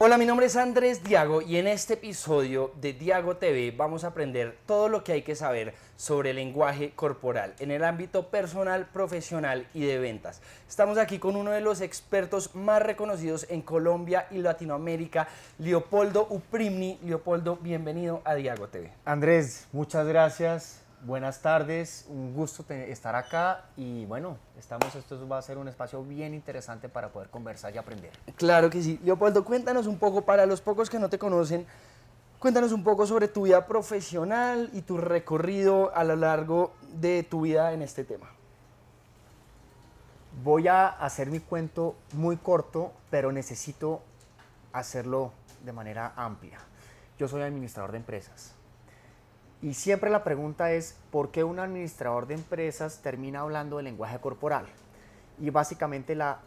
Hola, mi nombre es Andrés Diago y en este episodio de Diago TV vamos a aprender todo lo que hay que saber sobre el lenguaje corporal en el ámbito personal, profesional y de ventas. Estamos aquí con uno de los expertos más reconocidos en Colombia y Latinoamérica, Leopoldo Uprimni. Leopoldo, bienvenido a Diago TV. Andrés, muchas gracias. Buenas tardes, un gusto estar acá y bueno, esto va a ser un espacio bien interesante para poder conversar y aprender. Claro que sí. Leopoldo, cuéntanos un poco, para los pocos que no te conocen, cuéntanos un poco sobre tu vida profesional y tu recorrido a lo largo de tu vida en este tema. Voy a hacer mi cuento muy corto, pero necesito hacerlo de manera amplia. Yo soy administrador de empresas. Y siempre la pregunta es, ¿por qué un administrador de empresas termina hablando de lenguaje corporal? Y básicamente la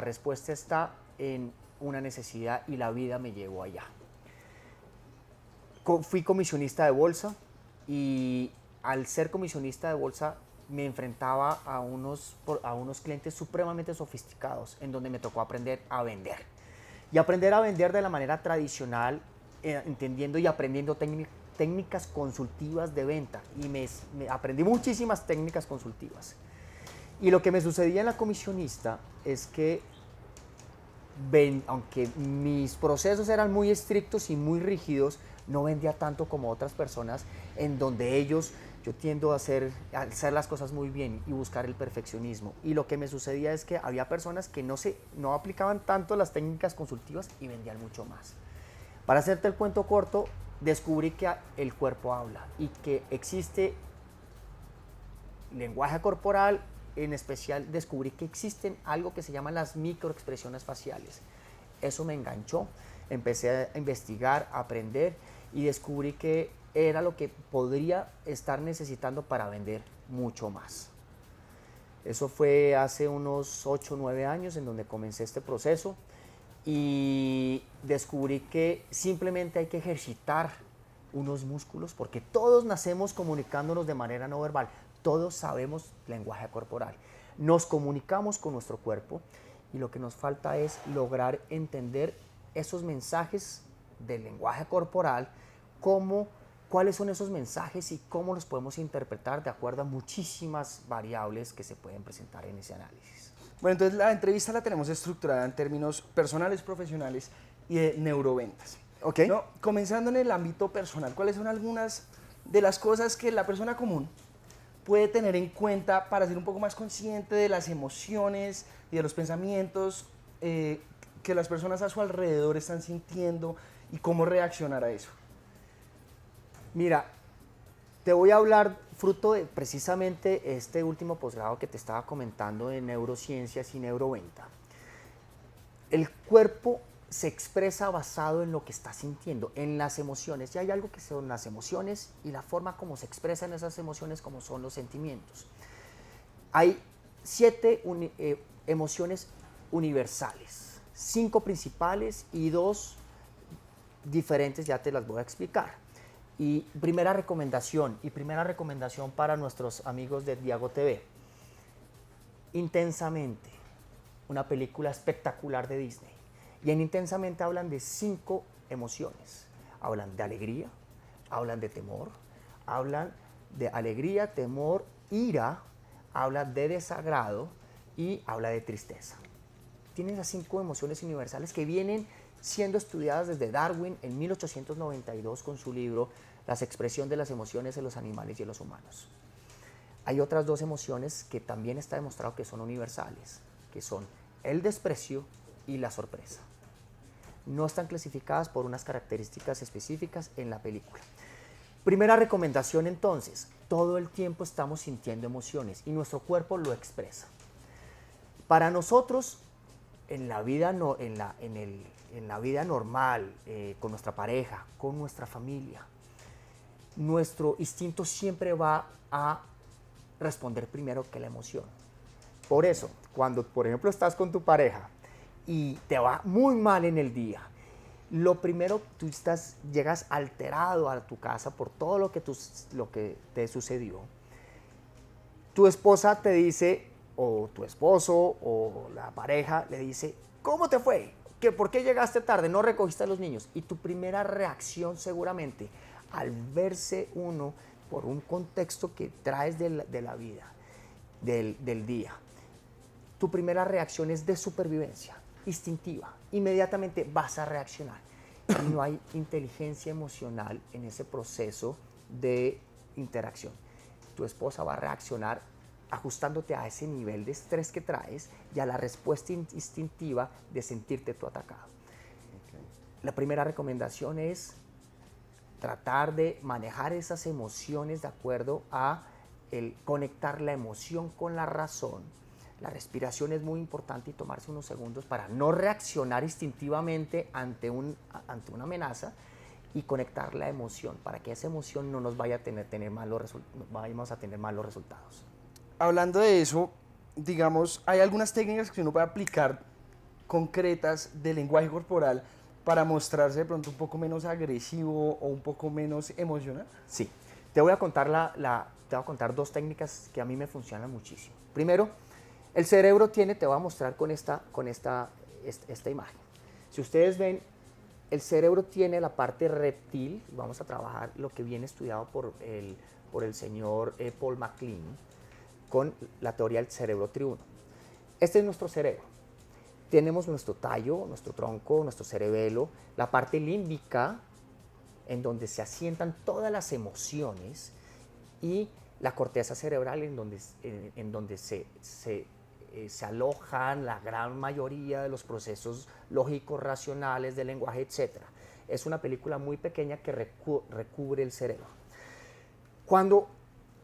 respuesta está en una necesidad y la vida me llevó allá. Fui comisionista de bolsa y al ser comisionista de bolsa me enfrentaba a unos clientes supremamente sofisticados en donde me tocó aprender a vender. Y aprender a vender de la manera tradicional, entendiendo y aprendiendo técnicas consultivas de venta y me aprendí muchísimas técnicas consultivas. Y lo que me sucedía en la comisionista es que, aunque mis procesos eran muy estrictos y muy rígidos, no vendía tanto como otras personas en donde yo tiendo a hacer las cosas muy bien y buscar el perfeccionismo. Y lo que me sucedía es que había personas que no aplicaban tanto las técnicas consultivas y vendían mucho más. Para hacerte el cuento corto, descubrí que el cuerpo habla y que existe lenguaje corporal. En especial descubrí que existen algo que se llaman las microexpresiones faciales. Eso me enganchó, empecé a investigar, a aprender y descubrí que era lo que podría estar necesitando para vender mucho más. Eso fue hace unos 8 o 9 años en donde comencé este proceso y descubrí que simplemente hay que ejercitar unos músculos porque todos nacemos comunicándonos de manera no verbal. Todos sabemos lenguaje corporal. Nos comunicamos con nuestro cuerpo y lo que nos falta es lograr entender esos mensajes del lenguaje corporal, cuáles son esos mensajes y cómo los podemos interpretar de acuerdo a muchísimas variables que se pueden presentar en ese análisis. Bueno, entonces la entrevista la tenemos estructurada en términos personales, profesionales y de neuroventas. Okay. ¿No? Comenzando en el ámbito personal, ¿cuáles son algunas de las cosas que la persona común puede tener en cuenta para ser un poco más consciente de las emociones y de los pensamientos que las personas a su alrededor están sintiendo y cómo reaccionar a eso? Mira, te voy a hablar fruto de precisamente este último posgrado que te estaba comentando en neurociencias y neuroventa. El cuerpo se expresa basado en lo que está sintiendo, en las emociones. Y hay algo que son las emociones y la forma como se expresan esas emociones, como son los sentimientos. Hay 7 emociones universales, 5 principales y 2 diferentes, ya te las voy a explicar. Y primera recomendación para nuestros amigos de Diago TV. Intensamente, una película espectacular de Disney. Y en Intensamente hablan de 5 emociones. Hablan de alegría, hablan de temor, hablan de alegría, temor, ira, hablan de desagrado y habla de tristeza. Tienen las 5 emociones universales que vienen siendo estudiadas desde Darwin en 1892 con su libro Las expresiones de las emociones en los animales y en los humanos. Hay otras 2 emociones que también está demostrado que son universales, que son el desprecio y la sorpresa. No están clasificadas por unas características específicas en la película. Primera recomendación entonces, todo el tiempo estamos sintiendo emociones y nuestro cuerpo lo expresa. Para nosotros, en la vida normal, con nuestra pareja, con nuestra familia, nuestro instinto siempre va a responder primero que la emoción. Por eso, cuando por ejemplo estás con tu pareja y te va muy mal en el día, lo primero, llegas alterado a tu casa por todo lo que te sucedió. Tu esposa te dice, o tu esposo, o la pareja le dice, ¿cómo te fue? ¿Por qué llegaste tarde? No recogiste a los niños. Y tu primera reacción seguramente, al verse uno por un contexto que traes de la vida, del día, tu primera reacción es de supervivencia, instintiva. Inmediatamente vas a reaccionar. Y no hay inteligencia emocional en ese proceso de interacción. Tu esposa va a reaccionar ajustándote a ese nivel de estrés que traes y a la respuesta instintiva de sentirte tú atacado. Okay. La primera recomendación es tratar de manejar esas emociones de acuerdo a el conectar la emoción con la razón. La respiración es muy importante y tomarse unos segundos para no reaccionar instintivamente ante una amenaza y conectar la emoción para que esa emoción no nos vaya a vayamos a tener malos resultados. Hablando de eso, digamos, hay algunas técnicas que uno puede aplicar concretas de lenguaje corporal para mostrarse de pronto un poco menos agresivo o un poco menos emocional. Sí, te voy a contar te voy a contar dos técnicas que a mí me funcionan muchísimo. Primero, el cerebro te voy a mostrar con esta imagen. Si ustedes ven, el cerebro tiene la parte reptil, vamos a trabajar lo que viene estudiado por el señor Paul MacLean, con la teoría del cerebro triuno. Este es nuestro cerebro. Tenemos nuestro tallo, nuestro tronco, nuestro cerebelo, la parte límbica, en donde se asientan todas las emociones, y la corteza cerebral, en donde se alojan la gran mayoría de los procesos lógicos, racionales, del lenguaje, etc. Es una película muy pequeña que recubre el cerebro. Cuando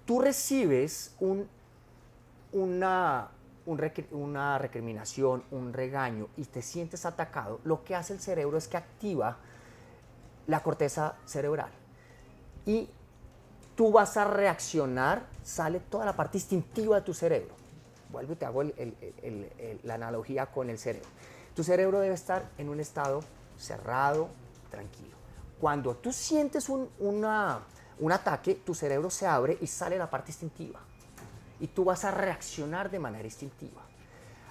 tú recibes una recriminación, un regaño y te sientes atacado, lo que hace el cerebro es que activa la corteza cerebral y tú vas a reaccionar, sale toda la parte instintiva de tu cerebro. Vuelvo y te hago la analogía con el cerebro. Tu cerebro debe estar en un estado cerrado, tranquilo. Cuando tú sientes un ataque, tu cerebro se abre y sale la parte instintiva. Y tú vas a reaccionar de manera instintiva.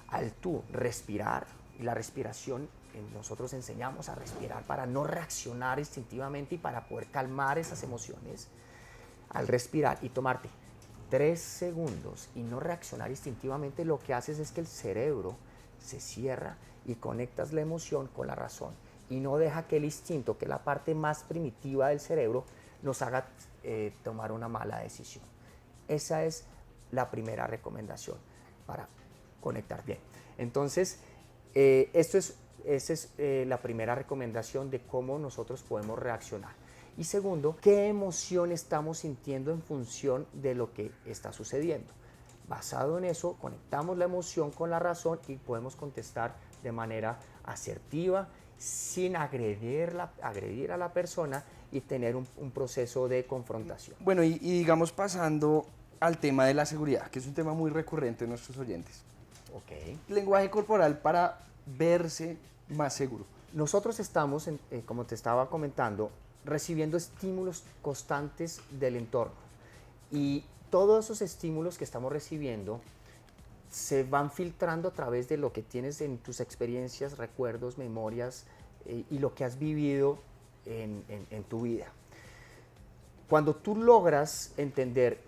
Al tú respirar, y la respiración, nosotros enseñamos a respirar para no reaccionar instintivamente y para poder calmar esas emociones. Al respirar y tomarte 3 segundos y no reaccionar instintivamente, lo que haces es que el cerebro se cierra y conectas la emoción con la razón y no deja que el instinto, que es la parte más primitiva del cerebro, nos haga tomar una mala decisión. Esa es la primera recomendación para conectar bien. Entonces, esa es la primera recomendación de cómo nosotros podemos reaccionar. Y segundo, ¿qué emoción estamos sintiendo en función de lo que está sucediendo? Basado en eso, conectamos la emoción con la razón y podemos contestar de manera asertiva, sin agredir a la persona y tener un proceso de confrontación. Bueno, y digamos pasando al tema de la seguridad, que es un tema muy recurrente en nuestros oyentes. Okay. Lenguaje corporal para verse más seguro. Nosotros estamos, como te estaba comentando, recibiendo estímulos constantes del entorno y todos esos estímulos que estamos recibiendo se van filtrando a través de lo que tienes en tus experiencias, recuerdos, memorias y lo que has vivido en tu vida. Cuando tú logras entender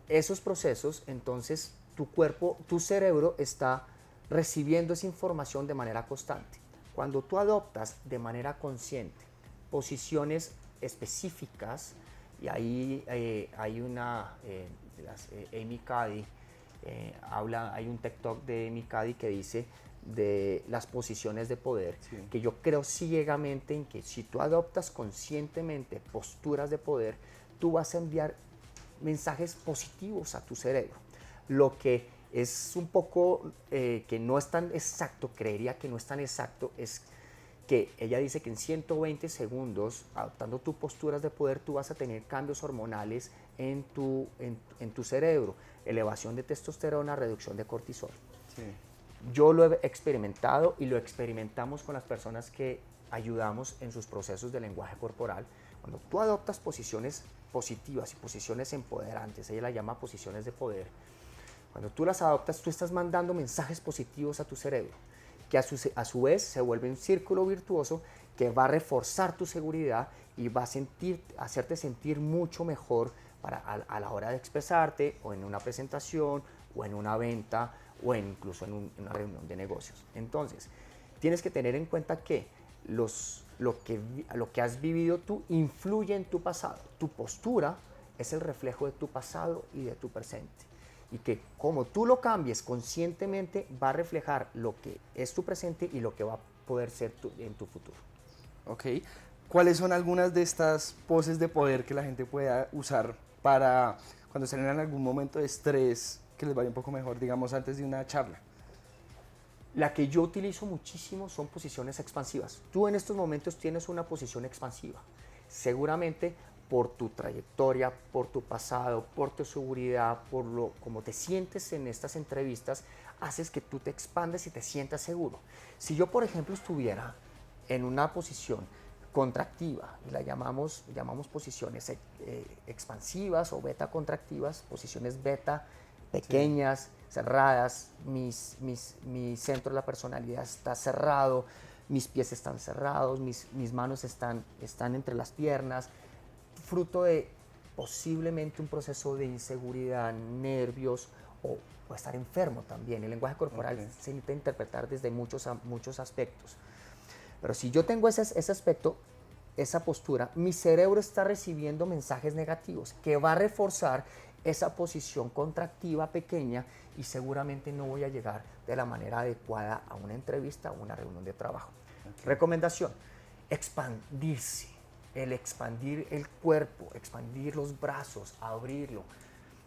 esos procesos, entonces tu cuerpo, tu cerebro está recibiendo esa información de manera constante. Cuando tú adoptas de manera consciente posiciones específicas, y ahí hay Amy Cuddy, hay un TikTok de Amy Cuddy que dice de las posiciones de poder, sí, que yo creo ciegamente en que si tú adoptas conscientemente posturas de poder, tú vas a enviar mensajes positivos a tu cerebro. Lo que es un poco que no es tan exacto, creería que no es tan exacto, es que ella dice que en 120 segundos, adoptando tus posturas de poder, tú vas a tener cambios hormonales en tu cerebro, elevación de testosterona, reducción de cortisol. Sí. Yo lo he experimentado y lo experimentamos con las personas que ayudamos en sus procesos de lenguaje corporal. Cuando tú adoptas posiciones positivas y posiciones empoderantes, ella las llama posiciones de poder, cuando tú las adoptas, tú estás mandando mensajes positivos a tu cerebro. que a su vez se vuelve un círculo virtuoso que va a reforzar tu seguridad y va a hacerte sentir mucho mejor a la hora de expresarte o en una presentación o en una venta o incluso en una reunión de negocios. Entonces, tienes que tener en cuenta que lo que has vivido tú influye en tu pasado. Tu postura es el reflejo de tu pasado y de tu presente. Y que como tú lo cambies conscientemente, va a reflejar lo que es tu presente y lo que va a poder ser en tu futuro. Ok. ¿Cuáles son algunas de estas poses de poder que la gente pueda usar para cuando estén en algún momento de estrés, que les vaya un poco mejor, digamos, antes de una charla? La que yo utilizo muchísimo son posiciones expansivas. Tú en estos momentos tienes una posición expansiva. Seguramente por tu trayectoria, por tu pasado, por tu seguridad, por lo como te sientes en estas entrevistas, haces que tú te expandes y te sientas seguro. Si yo, por ejemplo, estuviera en una posición contractiva, y la llamamos posiciones expansivas o beta contractivas, posiciones beta pequeñas, cerradas, mi centro de la personalidad está cerrado, mis pies están cerrados, mis manos están entre las piernas, fruto de posiblemente un proceso de inseguridad, nervios o estar enfermo también. El lenguaje corporal se intenta interpretar desde muchos aspectos. Pero si yo tengo ese aspecto, esa postura, mi cerebro está recibiendo mensajes negativos que va a reforzar esa posición contractiva pequeña y seguramente no voy a llegar de la manera adecuada a una entrevista o una reunión de trabajo. Recomendación, expandirse, el expandir el cuerpo, expandir los brazos, abrirlo,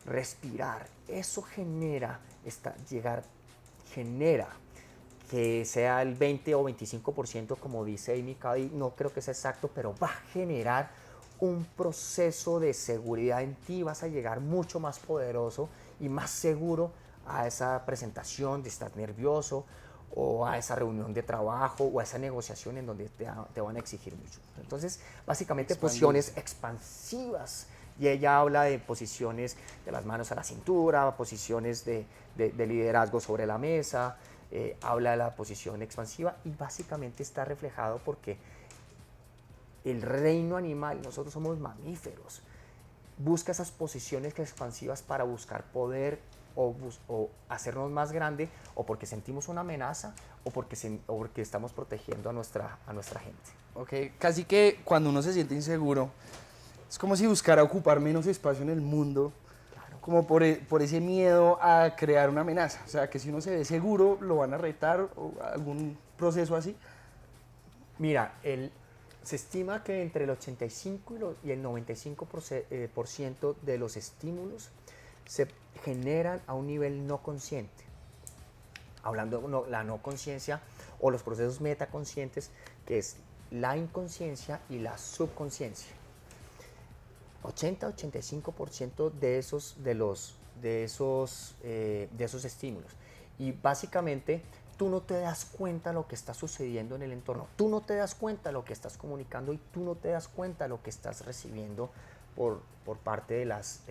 respirar. Eso genera que sea el 20 o 25%, como dice Amy Cuddy, no creo que sea exacto, pero va a generar un proceso de seguridad en ti, vas a llegar mucho más poderoso y más seguro a esa presentación de estar nervioso o a esa reunión de trabajo o a esa negociación en donde te van a exigir mucho. Entonces, básicamente posiciones expansivas. Y ella habla de posiciones de las manos a la cintura, posiciones de liderazgo sobre la mesa, habla de la posición expansiva y básicamente está reflejado porque el reino animal, nosotros somos mamíferos, busca esas posiciones expansivas para buscar poder o hacernos más grande o porque sentimos una amenaza o porque estamos protegiendo a nuestra gente. Ok, casi que cuando uno se siente inseguro, es como si buscara ocupar menos espacio en el mundo, como por ese miedo a crear una amenaza. O sea, que si uno se ve seguro, lo van a retar o algún proceso así. Mira, se estima que entre el 85 y el 95% de los estímulos se generan a un nivel no consciente. Hablando de la no conciencia o los procesos metaconscientes, que es la inconsciencia y la subconsciencia. 80-85% de esos estímulos. Y básicamente tú no te das cuenta de lo que está sucediendo en el entorno, tú no te das cuenta de lo que estás comunicando y tú no te das cuenta de lo que estás recibiendo por parte de las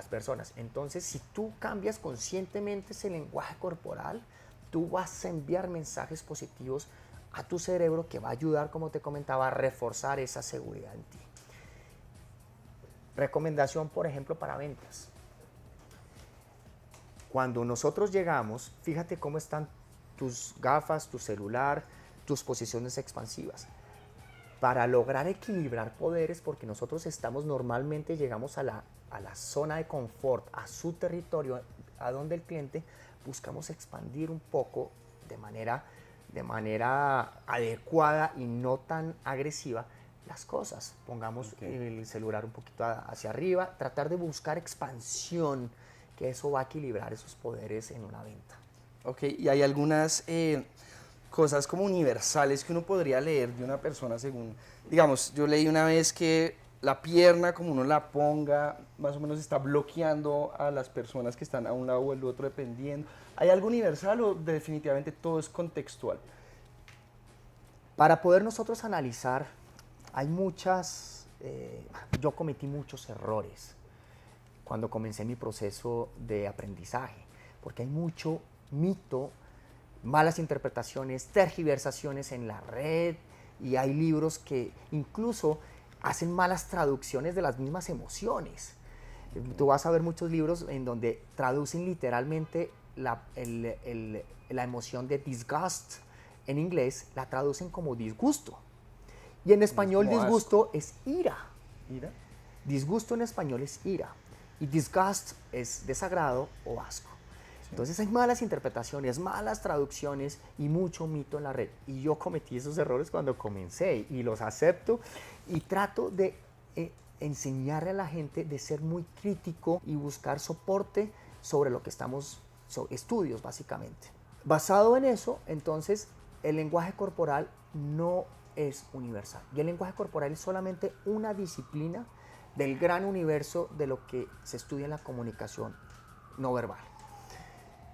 personas. Entonces, si tú cambias conscientemente ese lenguaje corporal, tú vas a enviar mensajes positivos a tu cerebro que va a ayudar, como te comentaba, a reforzar esa seguridad en ti. Recomendación, por ejemplo, para ventas. Cuando nosotros llegamos, fíjate cómo están tus gafas, tu celular, tus posiciones expansivas. Para lograr equilibrar poderes, porque nosotros normalmente llegamos a la zona de confort, a su territorio, a donde el cliente, buscamos expandir un poco de manera adecuada y no tan agresiva las cosas. Pongamos el celular un poquito hacia arriba, tratar de buscar expansión, que eso va a equilibrar esos poderes en una venta. Ok, y hay algunas cosas como universales que uno podría leer de una persona según, digamos, yo leí una vez que la pierna, como uno la ponga, más o menos está bloqueando a las personas que están a un lado o el otro dependiendo. ¿Hay algo universal o definitivamente todo es contextual? Para poder nosotros analizar, hay yo cometí muchos errores cuando comencé mi proceso de aprendizaje, porque hay mucho mito malas interpretaciones, tergiversaciones en la red, y hay libros que incluso hacen malas traducciones de las mismas emociones. Tú vas a ver muchos libros en donde traducen literalmente la emoción de disgust en inglés, la traducen como disgusto. Y en español como disgusto es ira. Mira. Disgusto en español es ira. Y disgust es desagrado o asco. Entonces hay malas interpretaciones, malas traducciones y mucho mito en la red. Y yo cometí esos errores cuando comencé y los acepto y trato de enseñarle a la gente de ser muy crítico y buscar soporte sobre lo que estamos, estudios básicamente. Basado en eso, entonces, el lenguaje corporal no es universal. Y el lenguaje corporal es solamente una disciplina del gran universo de lo que se estudia en la comunicación no verbal.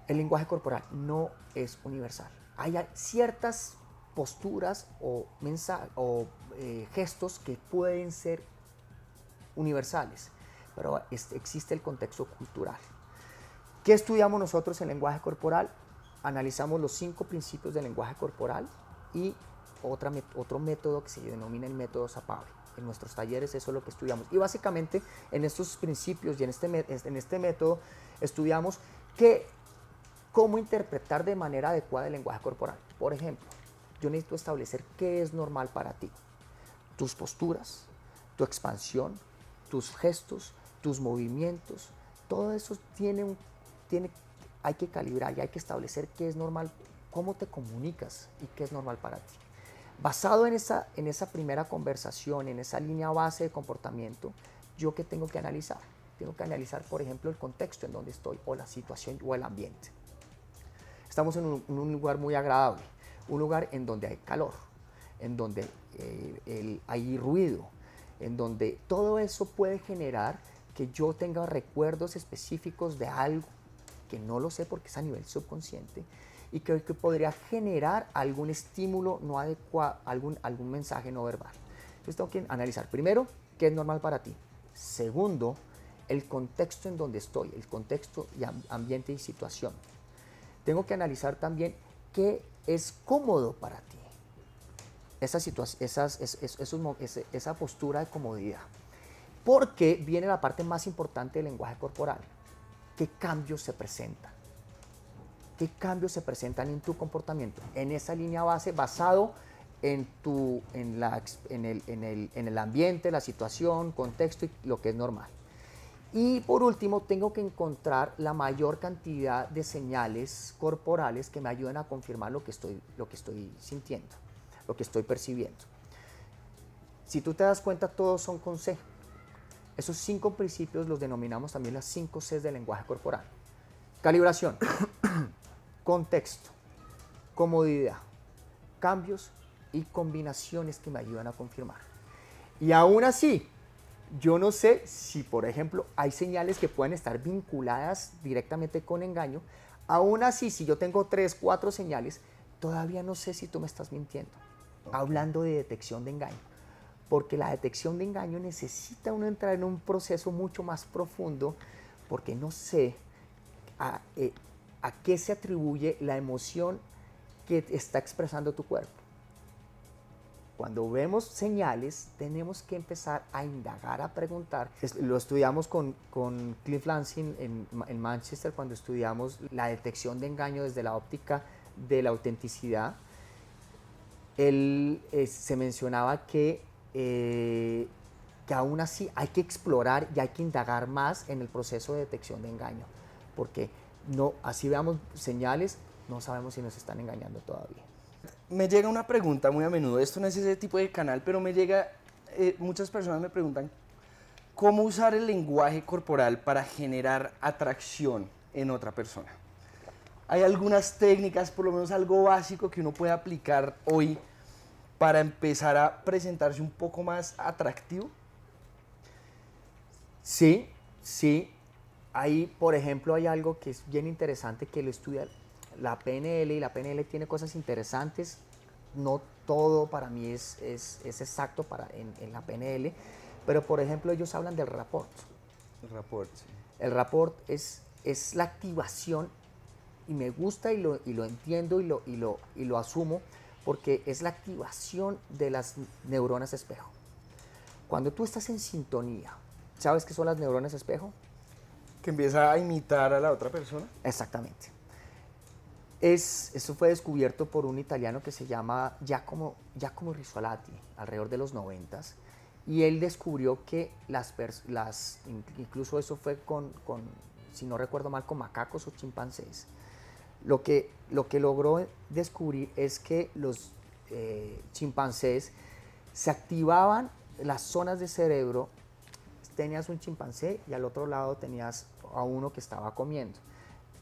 El lenguaje corporal no es universal. Hay ciertas posturas o gestos que pueden ser universales, pero existe el contexto cultural. ¿Qué estudiamos nosotros en lenguaje corporal? Analizamos los 5 principios del lenguaje corporal y otro método que se denomina el método Zapave. En nuestros talleres eso es lo que estudiamos. Y básicamente en estos principios y en este método estudiamos cómo interpretar de manera adecuada el lenguaje corporal. Por ejemplo, yo necesito establecer qué es normal para ti. Tus posturas, tu expansión, tus gestos, tus movimientos, todo eso hay que calibrar y hay que establecer qué es normal, cómo te comunicas y qué es normal para ti. Basado en esa primera conversación, en esa línea base de comportamiento, ¿yo qué tengo que analizar? Tengo que analizar, por ejemplo, el contexto en donde estoy, o la situación, o el ambiente. Estamos en un lugar muy agradable, un lugar en donde hay calor, en donde hay ruido, en donde todo eso puede generar que yo tenga recuerdos específicos de algo que no lo sé porque es a nivel subconsciente y que podría generar algún estímulo no adecuado, algún mensaje no verbal. Entonces tengo que analizar primero qué es normal para ti. Segundo, el contexto en donde estoy, el contexto y ambiente y situación. Tengo que analizar también qué es cómodo para ti. Esa postura de comodidad. Porque viene la parte más importante del lenguaje corporal. ¿Qué cambios se presentan? ¿Qué cambios se presentan en tu comportamiento? En esa línea base, basado en el ambiente, la situación, contexto y lo que es normal. Y por último, tengo que encontrar la mayor cantidad de señales corporales que me ayuden a confirmar lo que estoy sintiendo, lo que estoy percibiendo. Si tú te das cuenta, todos son con C. Esos 5 principios los denominamos también las 5 Cs del lenguaje corporal. Calibración, contexto, comodidad, cambios y combinaciones que me ayudan a confirmar. Y aún así, yo no sé si, por ejemplo, hay señales que pueden estar vinculadas directamente con engaño. Aún así, si yo tengo 3, 4 señales, todavía no sé si tú me estás mintiendo. Okay. Hablando de detección de engaño. Porque la detección de engaño necesita uno entrar en un proceso mucho más profundo, porque no sé a qué se atribuye la emoción que está expresando tu cuerpo. Cuando vemos señales, tenemos que empezar a indagar, a preguntar. Lo estudiamos con Cliff Lansing en Manchester, cuando estudiamos la detección de engaño desde la óptica de la autenticidad. Él se mencionaba que aún así hay que explorar y hay que indagar más en el proceso de detección de engaño, porque así veamos señales, no sabemos si nos están engañando todavía. Me llega una pregunta muy a menudo, esto no es ese tipo de canal, pero me llega, muchas personas me preguntan cómo usar el lenguaje corporal para generar atracción en otra persona. ¿Hay algunas técnicas, por lo menos algo básico que uno puede aplicar hoy para empezar a presentarse un poco más atractivo? Sí. Ahí, por ejemplo, hay algo que es bien interesante que lo estudia la PNL, y la PNL tiene cosas interesantes. No todo para mí es exacto en la PNL, pero por ejemplo ellos hablan del rapport. El rapport, sí. El rapport es la activación y me gusta y lo entiendo y lo asumo porque es la activación de las neuronas espejo. Cuando tú estás en sintonía, ¿sabes qué son las neuronas espejo? Que empieza a imitar a la otra persona. Exactamente. Eso fue descubierto por un italiano que se llama Giacomo Risolati, alrededor de los 90, y él descubrió que incluso eso fue si no recuerdo mal, con macacos o chimpancés. Lo que logró descubrir es que los chimpancés se activaban las zonas de cerebro. Tenías un chimpancé y al otro lado tenías a uno que estaba comiendo.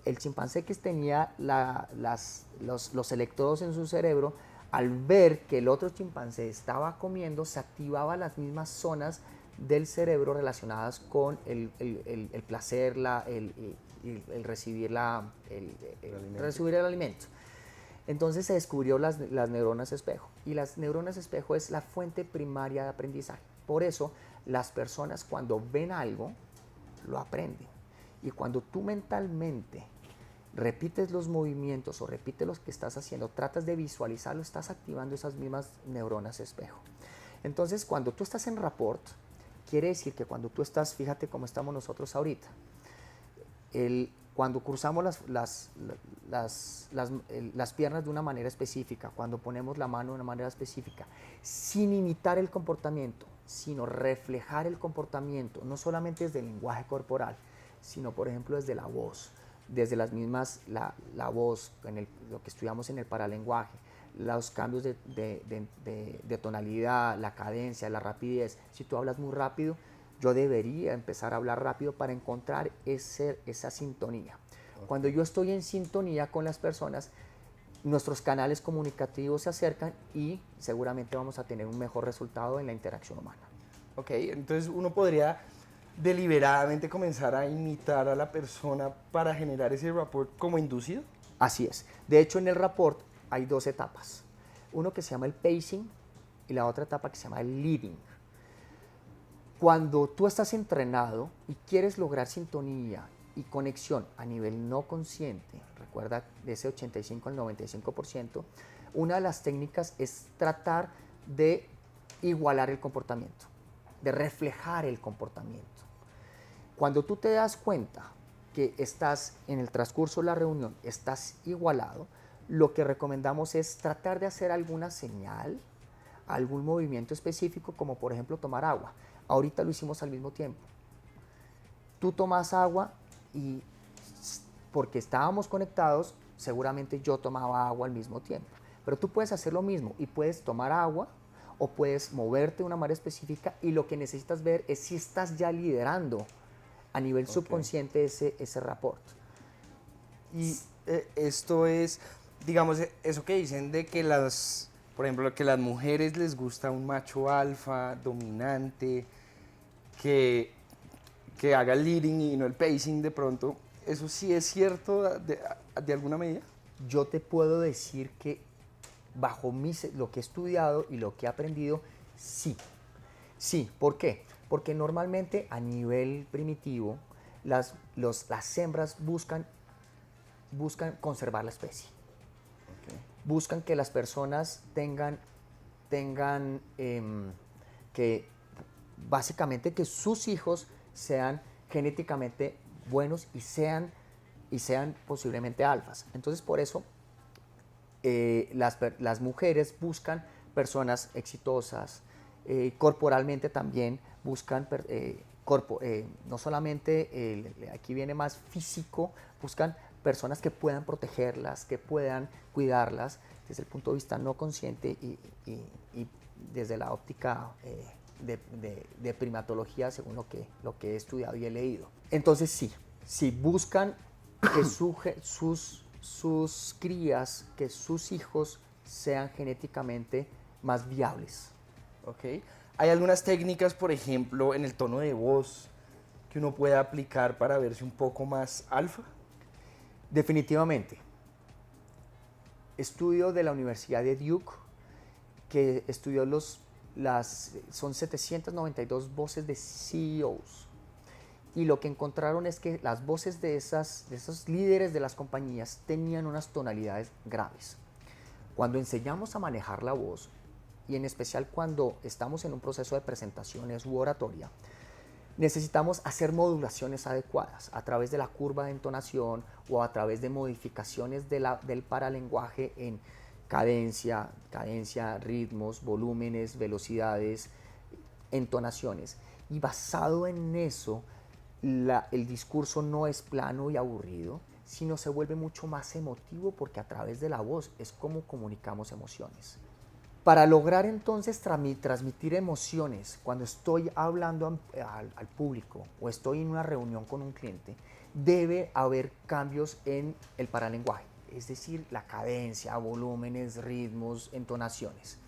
El chimpancé que tenía los electrodos en su cerebro, al ver que el otro chimpancé estaba comiendo, se activaban las mismas zonas del cerebro relacionadas con el placer, el recibir el alimento. Entonces se descubrió las neuronas espejo, y las neuronas espejo es la fuente primaria de aprendizaje. Por eso las personas cuando ven algo, lo aprenden. Y cuando tú mentalmente repites los movimientos o repites los que estás haciendo, tratas de visualizarlo, estás activando esas mismas neuronas espejo. Entonces, cuando tú estás en rapport, quiere decir que cuando tú estás, fíjate cómo estamos nosotros ahorita, cuando cruzamos las piernas de una manera específica, cuando ponemos la mano de una manera específica, sin imitar el comportamiento, sino reflejar el comportamiento, no solamente desde el lenguaje corporal, sino por ejemplo desde la voz, desde las mismas, la voz, lo que estudiamos en el paralenguaje, los cambios de tonalidad, la cadencia, la rapidez. Si tú hablas muy rápido, yo debería empezar a hablar rápido para encontrar esa sintonía. Cuando yo estoy en sintonía con las personas, nuestros canales comunicativos se acercan y seguramente vamos a tener un mejor resultado en la interacción humana. Ok, entonces uno podría deliberadamente comenzar a imitar a la persona para generar ese rapport como inducido. Así es. De hecho, en el rapport hay dos etapas. Uno que se llama el pacing y la otra etapa que se llama el leading. Cuando tú estás entrenado y quieres lograr sintonía y conexión a nivel no consciente, recuerda de ese 85 al 95%, una de las técnicas es tratar de igualar el comportamiento, de reflejar el comportamiento. Cuando tú te das cuenta que estás en el transcurso de la reunión, estás igualado, lo que recomendamos es tratar de hacer alguna señal, algún movimiento específico, como por ejemplo tomar agua. Ahorita lo hicimos al mismo tiempo. Tú tomas agua y porque estábamos conectados, seguramente yo tomaba agua al mismo tiempo. Pero tú puedes hacer lo mismo y puedes tomar agua o puedes moverte de una manera específica, y lo que necesitas ver es si estás ya liderando a nivel subconsciente ese rapport. Y esto es, digamos, eso que dicen de que por ejemplo, que las mujeres les gusta un macho alfa, dominante, que haga el leading y no el pacing de pronto, ¿eso sí es cierto de alguna medida? Yo te puedo decir que bajo lo que he estudiado y lo que he aprendido, sí. Sí, ¿por qué? Porque normalmente a nivel primitivo las hembras buscan conservar la especie. Okay. Buscan que las personas tengan que básicamente que sus hijos sean genéticamente buenos y sean posiblemente alfas. Entonces por eso las mujeres buscan personas exitosas, corporalmente también buscan, no solamente, aquí viene más físico, buscan personas que puedan protegerlas, que puedan cuidarlas desde el punto de vista no consciente y desde la óptica de primatología, según lo que he estudiado y he leído. Entonces sí buscan que sus crías, que sus hijos sean genéticamente más viables. Okay. ¿Hay algunas técnicas, por ejemplo, en el tono de voz que uno pueda aplicar para verse un poco más alfa? Definitivamente. Estudio de la Universidad de Duke, que estudió son 792 voces de CEOs. y lo que encontraron es que las voces de esos líderes de las compañías tenían unas tonalidades graves. Cuando enseñamos a manejar la voz, y en especial cuando estamos en un proceso de presentaciones u oratoria, necesitamos hacer modulaciones adecuadas a través de la curva de entonación o a través de modificaciones del paralenguaje en cadencia, ritmos, volúmenes, velocidades, entonaciones. Y basado en eso, el discurso no es plano y aburrido, sino se vuelve mucho más emotivo porque a través de la voz es como comunicamos emociones. Para lograr entonces transmitir emociones cuando estoy hablando al público o estoy en una reunión con un cliente, debe haber cambios en el paralenguaje, es decir, la cadencia, volúmenes, ritmos, entonaciones.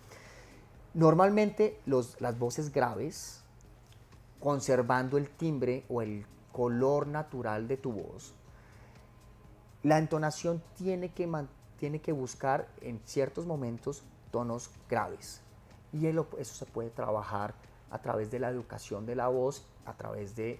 Normalmente las voces graves, conservando el timbre o el color natural de tu voz, la entonación tiene que buscar en ciertos momentos tonos graves. Y eso se puede trabajar a través de la educación de la voz, a través de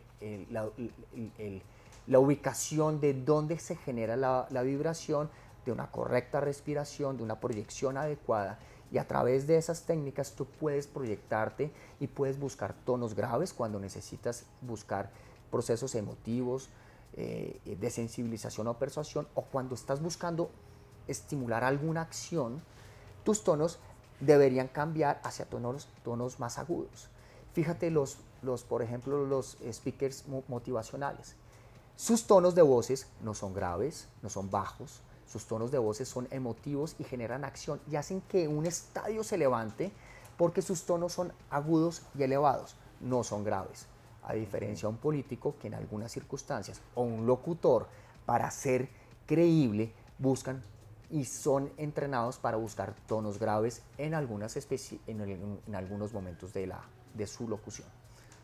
la ubicación de dónde se genera la vibración, de una correcta respiración, de una proyección adecuada. Y a través de esas técnicas tú puedes proyectarte y puedes buscar tonos graves cuando necesitas buscar procesos emotivos, de sensibilización o persuasión, o cuando estás buscando estimular alguna acción. Tus tonos deberían cambiar hacia tonos más agudos. Fíjate por ejemplo, los speakers motivacionales. Sus tonos de voces no son graves, no son bajos. Sus tonos de voces son emotivos y generan acción y hacen que un estadio se levante porque sus tonos son agudos y elevados, no son graves. A diferencia de un político que en algunas circunstancias o un locutor, para ser creíble, buscan y son entrenados para buscar tonos graves en algunos momentos de su locución.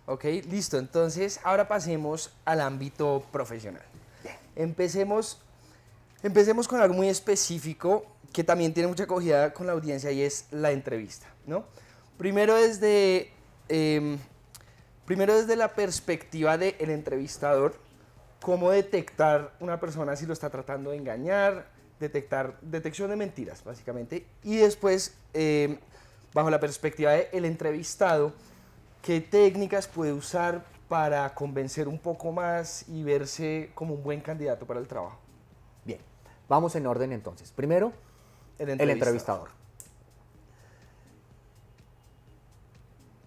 Ok, listo. Entonces, ahora pasemos al ámbito profesional. Empecemos con algo muy específico que también tiene mucha acogida con la audiencia y es la entrevista, ¿no? Primero desde la perspectiva del entrevistador, cómo detectar una persona si lo está tratando de engañar, detección de mentiras, básicamente, y después, bajo la perspectiva del entrevistado, qué técnicas puede usar para convencer un poco más y verse como un buen candidato para el trabajo. Bien, vamos en orden entonces. Primero, el entrevistador.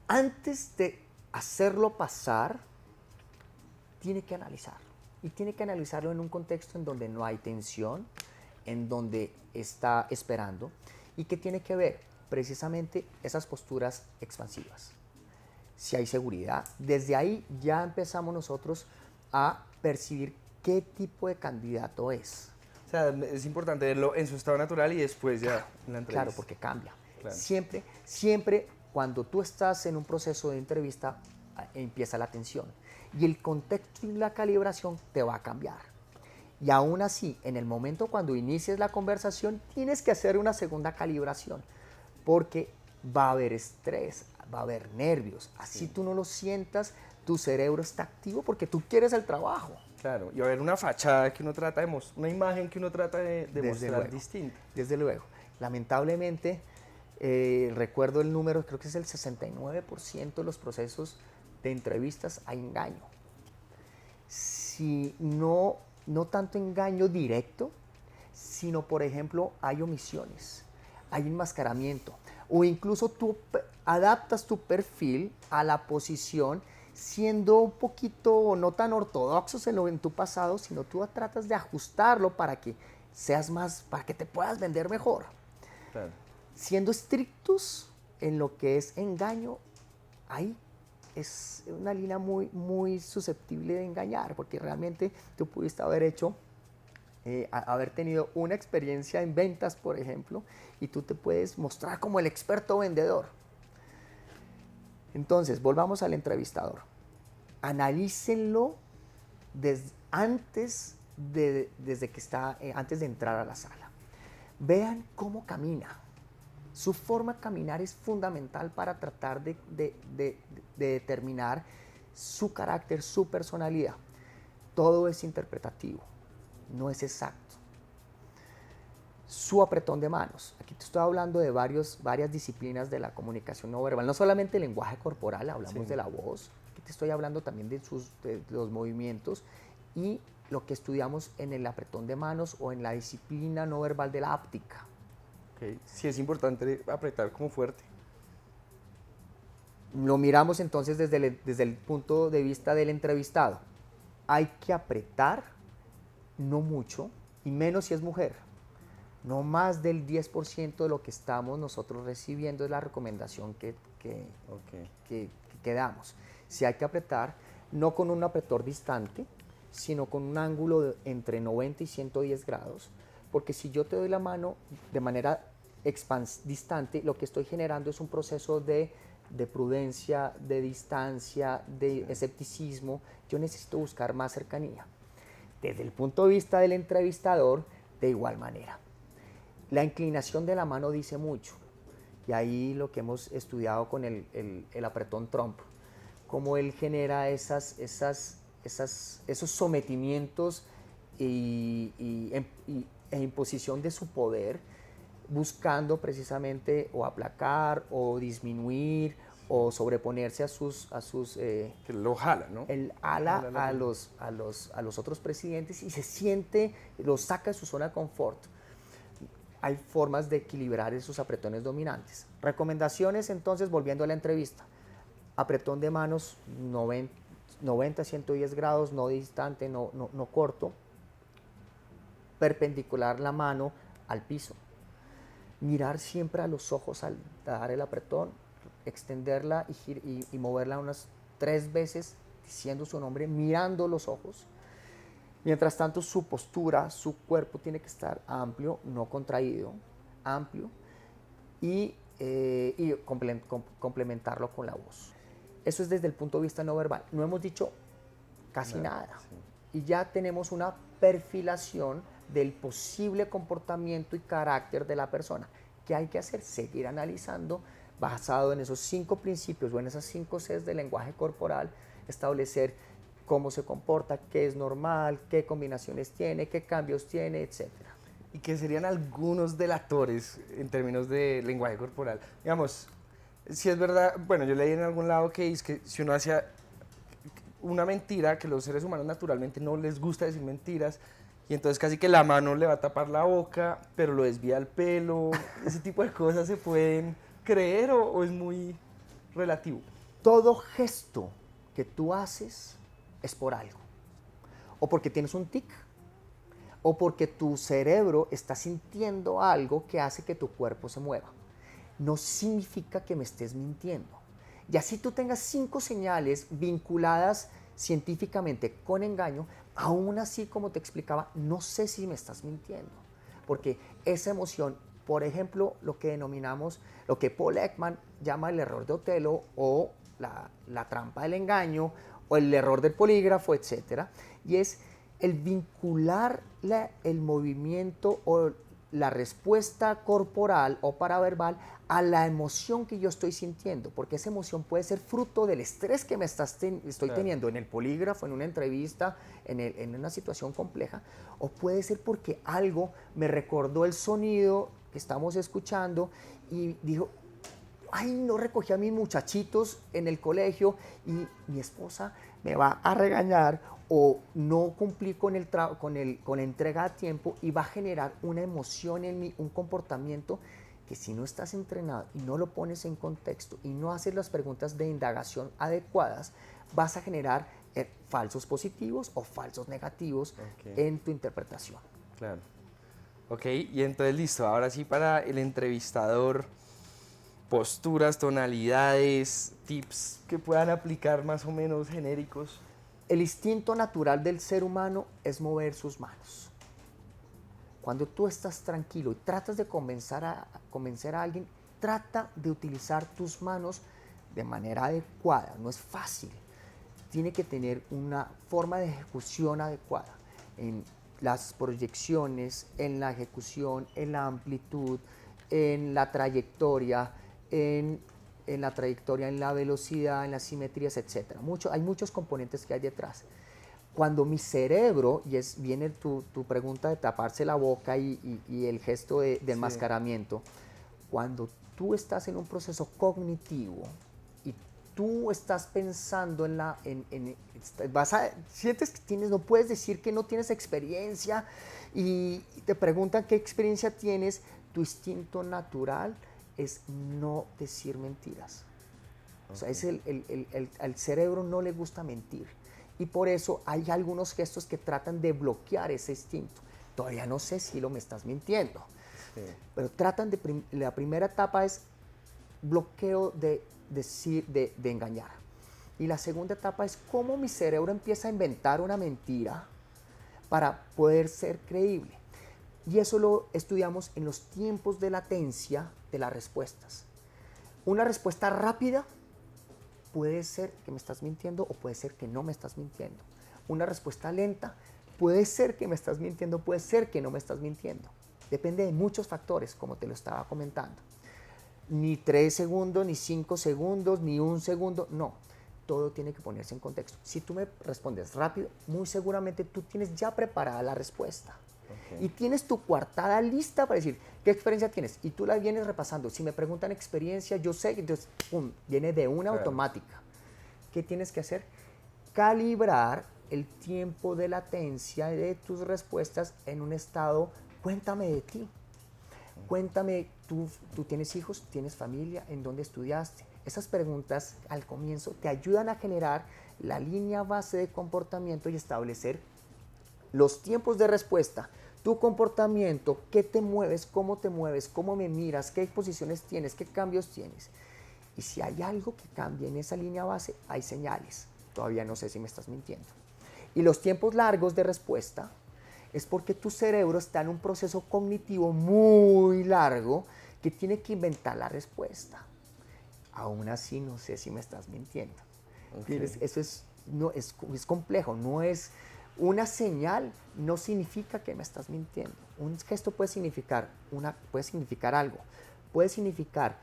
Antes de hacerlo pasar, tiene que analizar. Y tiene que analizarlo en un contexto en donde no hay tensión, en donde está esperando y que tiene que ver precisamente esas posturas expansivas. Si hay seguridad, desde ahí ya empezamos nosotros a percibir qué tipo de candidato es. O sea, es importante verlo en su estado natural y después ya en la entrevista. Claro, porque cambia. Claro. Siempre cuando tú estás en un proceso de entrevista empieza la tensión y el contexto y la calibración te va a cambiar. Y aún así, en el momento cuando inicies la conversación, tienes que hacer una segunda calibración, porque va a haber estrés, va a haber nervios. Así tú no lo sientas, tu cerebro está activo porque tú quieres el trabajo. Claro, y va a haber una fachada que uno trata de mostrar, una imagen que uno trata de mostrar distinta. Desde luego. Lamentablemente, recuerdo el número, creo que es el 69% de los procesos de entrevistas hay engaño. Si no tanto engaño directo, sino, por ejemplo, hay omisiones, hay enmascaramiento, o incluso tú adaptas tu perfil a la posición siendo un poquito no tan ortodoxos en tu pasado, sino tú tratas de ajustarlo para que para que te puedas vender mejor. Claro. Siendo estrictos en lo que es engaño, ahí es una línea muy susceptible de engañar, porque realmente tú pudiste haber tenido una experiencia en ventas, por ejemplo, y tú te puedes mostrar como el experto vendedor. Entonces, volvamos al entrevistador. Analícenlo antes de entrar a la sala. Vean cómo camina. Su forma de caminar es fundamental para tratar de determinar su carácter, su personalidad. Todo es interpretativo, no es exacto. Su apretón de manos. Aquí te estoy hablando de varias disciplinas de la comunicación no verbal, no solamente el lenguaje corporal, hablamos de la voz, aquí te estoy hablando también de los movimientos y lo que estudiamos en el apretón de manos o en la disciplina no verbal de la áptica. Okay. Sí, es importante apretar como fuerte. Lo miramos entonces desde el punto de vista del entrevistado. Hay que apretar, no mucho, y menos si es mujer. No más del 10% de lo que estamos nosotros recibiendo es la recomendación que damos. Si hay que apretar, no con un apretón distante, sino con un ángulo entre 90 y 110 grados, porque si yo te doy la mano de manera distante, lo que estoy generando es un proceso de prudencia, de distancia, de escepticismo. Yo necesito buscar más cercanía. Desde el punto de vista del entrevistador, de igual manera. La inclinación de la mano dice mucho, y ahí lo que hemos estudiado con el apretón Trump, cómo él genera esos sometimientos e imposición de su poder, buscando precisamente o aplacar o disminuir o sobreponerse a sus que lo jala, ¿no? Él ala a los otros presidentes y se siente, los saca de su zona de confort. Hay formas de equilibrar esos apretones dominantes. Recomendaciones, entonces, volviendo a la entrevista. Apretón de manos 90 a 110 grados, no distante, no corto. Perpendicular la mano al piso. Mirar siempre a los ojos al dar el apretón, extenderla y moverla unas 3 veces diciendo su nombre, mirando los ojos. Mientras tanto, su postura, su cuerpo tiene que estar amplio, no contraído, amplio, y complementarlo con la voz. Eso es desde el punto de vista no verbal. No hemos dicho casi nada. Sí. Y ya tenemos una perfilación del posible comportamiento y carácter de la persona. ¿Qué hay que hacer? Seguir analizando, basado en esos 5 principios o en esas 5 Cs del lenguaje corporal, establecer cómo se comporta, qué es normal, qué combinaciones tiene, qué cambios tiene, etc. ¿Y qué serían algunos delatores en términos de lenguaje corporal? Digamos, si es verdad, bueno, yo leí en algún lado que dice que si uno hace una mentira, que los seres humanos naturalmente no les gusta decir mentiras, y entonces casi que la mano le va a tapar la boca, pero lo desvía el pelo, ese tipo de cosas se pueden creer o es muy relativo. Todo gesto que tú haces es por algo, o porque tienes un tic, o porque tu cerebro está sintiendo algo que hace que tu cuerpo se mueva. No significa que me estés mintiendo. Y así tú tengas 5 señales vinculadas científicamente con engaño, aún así, como te explicaba, no sé si me estás mintiendo, porque esa emoción, por ejemplo, lo que denominamos, lo que Paul Ekman llama el error de Otelo o la trampa del engaño, o el error del polígrafo, etc. Y es el vincular el movimiento o la respuesta corporal o paraverbal a la emoción que yo estoy sintiendo, porque esa emoción puede ser fruto del estrés que estoy teniendo en el polígrafo, en una entrevista, en una situación compleja, o puede ser porque algo me recordó el sonido que estamos escuchando y dijo, ay, no recogí a mis muchachitos en el colegio y mi esposa me va a regañar o no cumplí con la entrega a tiempo y va a generar una emoción en mí, un comportamiento que si no estás entrenado y no lo pones en contexto y no haces las preguntas de indagación adecuadas, vas a generar falsos positivos o falsos negativos en tu interpretación. Claro. Ok, y entonces listo, ahora sí para el entrevistador, posturas, tonalidades, tips que puedan aplicar más o menos genéricos. El instinto natural del ser humano es mover sus manos. Cuando tú estás tranquilo y tratas de convencer a alguien, trata de utilizar tus manos de manera adecuada. No es fácil. Tiene que tener una forma de ejecución adecuada en las proyecciones, en la ejecución, en la amplitud, en la trayectoria, en en la trayectoria, en la velocidad, en las simetrías, etc. Hay muchos componentes que hay detrás. Cuando mi cerebro, viene tu pregunta de taparse la boca y el gesto de Sí. enmascaramiento, cuando tú estás en un proceso cognitivo y tú estás pensando sientes que no puedes decir que no tienes experiencia y te preguntan qué experiencia tienes, tu instinto natural es no decir mentiras. O sea, al cerebro no le gusta mentir. Y por eso hay algunos gestos que tratan de bloquear ese instinto. Todavía no sé si me estás mintiendo. Sí. Pero la primera etapa es bloqueo de engañar. Y la segunda etapa es cómo mi cerebro empieza a inventar una mentira para poder ser creíble. Y eso lo estudiamos en los tiempos de latencia de las respuestas. Una respuesta rápida puede ser que me estás mintiendo o puede ser que no me estás mintiendo. Una respuesta lenta puede ser que me estás mintiendo, puede ser que no me estás mintiendo. Depende de muchos factores, como te lo estaba comentando. Ni 3 segundos, ni 5 segundos, ni 1 segundo, no. Todo tiene que ponerse en contexto. Si tú me respondes rápido, muy seguramente tú tienes ya preparada la respuesta. Okay. Y tienes tu coartada lista para decir, ¿qué experiencia tienes? Y tú la vienes repasando. Si me preguntan experiencia, yo sé que entonces, pum, viene de una automática. ¿Qué tienes que hacer? Calibrar el tiempo de latencia de tus respuestas en un estado, cuéntame de ti. Cuéntame, ¿tú tienes hijos? ¿Tienes familia? ¿En dónde estudiaste? Esas preguntas al comienzo te ayudan a generar la línea base de comportamiento y establecer los tiempos de respuesta, tu comportamiento, qué te mueves, cómo me miras, qué posiciones tienes, qué cambios tienes. Y si hay algo que cambie en esa línea base, hay señales. Todavía no sé si me estás mintiendo. Y los tiempos largos de respuesta es porque tu cerebro está en un proceso cognitivo muy largo que tiene que inventar la respuesta. Aún así no sé si me estás mintiendo. Okay. Eso es complejo, no es una señal, no significa que me estás mintiendo. Un gesto puede significar algo, puede significar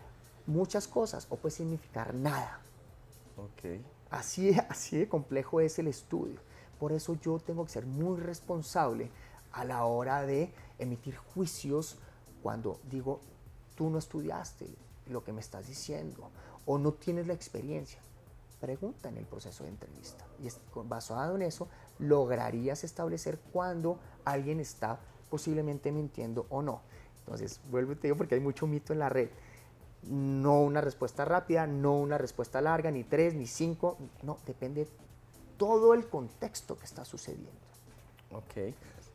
muchas cosas o puede significar nada. Okay. Así de complejo es el estudio. Por eso yo tengo que ser muy responsable a la hora de emitir juicios cuando digo, tú no estudiaste lo que me estás diciendo o no tienes la experiencia. Pregunta en el proceso de entrevista y basado en eso lograrías establecer cuándo alguien está posiblemente mintiendo o no. Entonces, vuelvo y te digo porque hay mucho mito en la red. No una respuesta rápida, no una respuesta larga, ni 3, ni 5, no, depende todo el contexto que está sucediendo. Ok.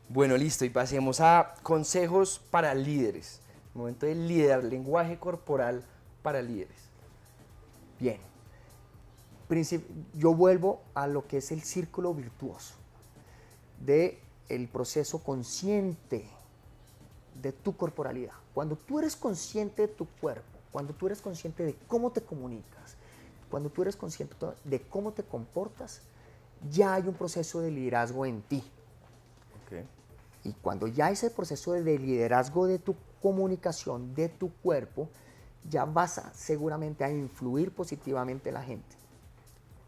Bueno, listo. Y pasemos a consejos para líderes. Momento de liderar, lenguaje corporal para líderes. Bien. Yo vuelvo a lo que es el círculo virtuoso del proceso consciente de tu corporalidad. Cuando tú eres consciente de tu cuerpo, cuando tú eres consciente de cómo te comunicas, cuando tú eres consciente de cómo te comportas, ya hay un proceso de liderazgo en ti. Okay. Y cuando ya hay ese proceso de liderazgo de tu comunicación, de tu cuerpo, ya vas seguramente a influir positivamente en la gente.